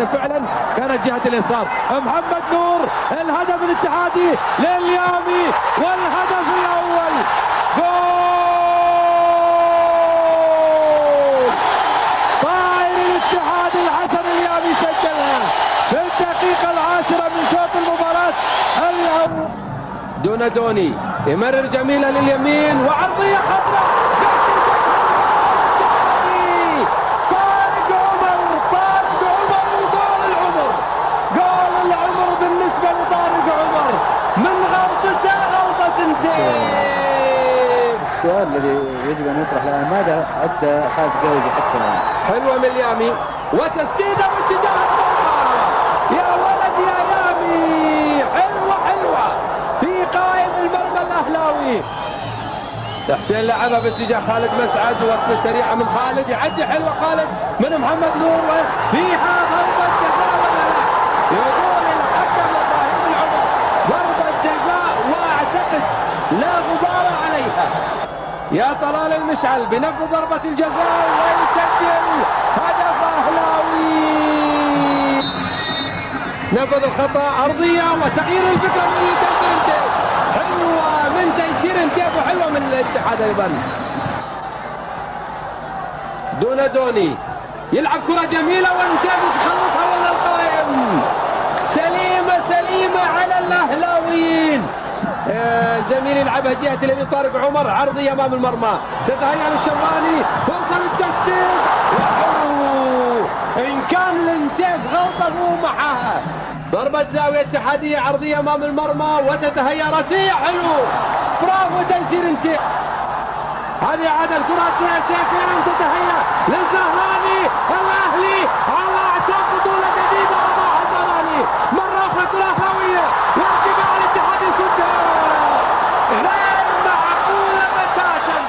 فعلا كانت جهة اليسار. محمد نور الهدف الاتحادي لليامي والهدف الأول جول طائر الاتحاد الحسن اليامي سجلها في الدقيقة 10 من شوط المباراة الأول. دونادوني يمرر جميلة لليمين وعرضية خطرة السؤال الذي يجب ان يطرح الان ماذا ادى خالد جاوزي حتى الان؟ حلوه من اليامي وتسديده واتجاه المرمى يا ولد يا يامي حلوه في قائم المرمى الاهلاوي. حسين لعبها باتجاه خالد مسعد وصله سريعه من خالد يعدي حلوه خالد من محمد نور فيها ضربه جزاء ولا لا؟ يقول الحكم ابراهيم العمر ضربه جزاء واعتقد لا غبار عليها. يا طلال المشعل بنفذ ضربة الجزاء ويسجل هدف أهلاوي. نفذ الخطأ أرضية وتغيير الفكرة من تيسير انتيب حلوة من تيسير انتيب وحلوة من الاتحاد أيضا. دونادوني يلعب كرة جميلة وانتيب يتخلصها ولا القائم. سليمة على الأهلاويين. زميل يلعبها جهة اليمين طارق عمر عرضية أمام المرمى تتهيأ للشمراني فرصة للتسديد إن كان الانتاج غلطة مو معها. ضربة زاوية اتحادية عرضية أمام المرمى وتتهيأ راسية حلو برافو تيسير انتاج. هذه عادة الكرة سيفين تتهيأ للزهراني الأهلي على اعتاب بطولة جديدة أضاع الزهراني مرة أخرى كرة أهلاوية وارتفاع الاتحاد يسدها غير معقولة بتاتا.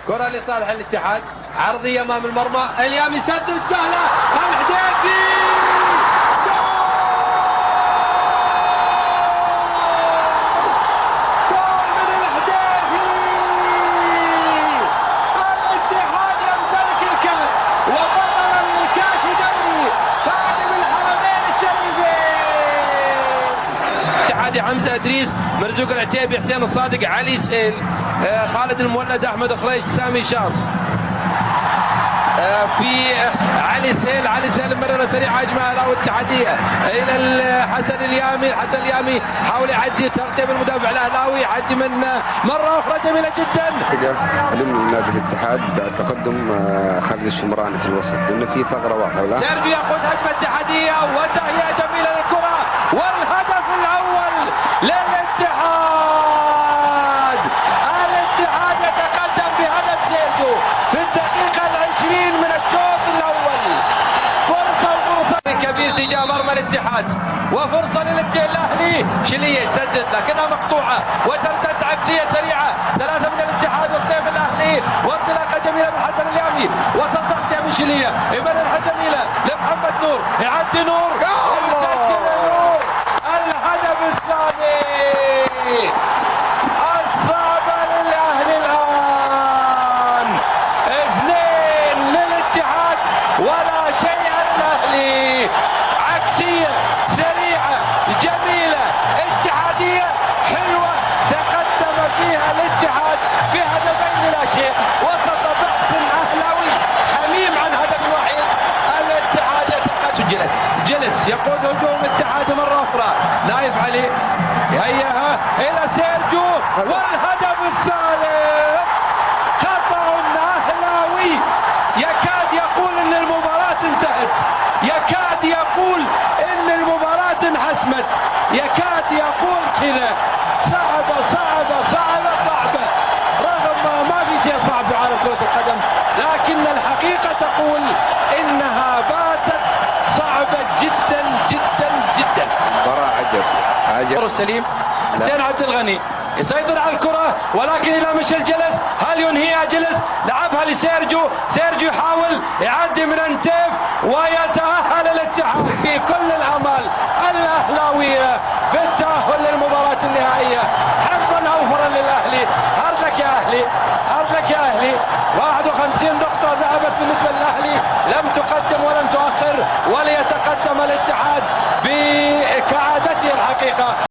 كرة لصالح الاتحاد عرضية أمام المرمى اليامي سدد سهلة الحديثي جول من الحديثي. الاتحاد يمتلك الكأس وبطلا لكأس دوري خادم الحرمين الشريفين. اتحادي حمزة إدريس مرزوق العتيبي حسين الصادق علي سهيل خالد المولد أحمد خريش سامي شاص في علي سهيل مرة سريعة هجمة الاهلاوي الاتحادية الى حسن اليامي حاول يعدي تغطية بالمدافع الاهلاوي يعدي من مرة اخرى جميلة جدا. الم نادي الاتحاد بعد تقدم خالد الشمراني في الوسط لانه في ثغرة واضحة. سيرجيو يقود هجمة اتحادية وتهيئة جميلة للكرة والهدف الاول للاتحاد. الاتحاد يتقدم بهدف سيرجيو في الدقيقة 20 من الشوط الأول. فرصة كبير تجاه مرمى الاتحاد وفرصة للأهلي شلية يسدد لكنها مقطوعة وترتد عكسية سريعة 3 من الاتحاد و2 من الأهلي وانطلاقة جميلة من حسن اليامي وسط تغطية من شلية يمررها جميلة لمحمد نور يعدي نور ويسجل نور الهدف الثاني. الصعبة للأهلي الآن 2 للاتحاد ولا شيء للأهلي. عكسية سريعة جميلة اتحادية حلوة تقدم فيها الاتحاد بهدفين لا شيء وسط بحث أهلاوي حميم عن هدف واحد. الاتحاد يتقدم جلس يقود هجوم الاتحاد مرة أخرى نايف علي يهيئها إلى سيرجيو والهدف الثالث. خطأ أهلاوي يكاد يقول إن المباراة انتهت يكاد يقول إن المباراة انحسمت يكاد يقول كذا. صعبة رغم ما في شيء صعب في عالم كرة القدم لكن الحقيقة تقول إنها باتت صعبة جدا. مباراة عجب. السليم حسين عبد الغني يسيطر على الكرة ولكن إلى مشل جلس هل ينهيها جلس لعبها لسيرجيو يحاول يعدي من انتيف ويتأهل الاتحاد في كل الآمال الأهلاوية بالتأهل للمباراة النهائية. حظا أوفرا للأهلي. هارد لك يا أهلي 51 نقطة ذهبت بالنسبة للأهلي لم تقدم ولم تؤخر وليتقدم دقيقة.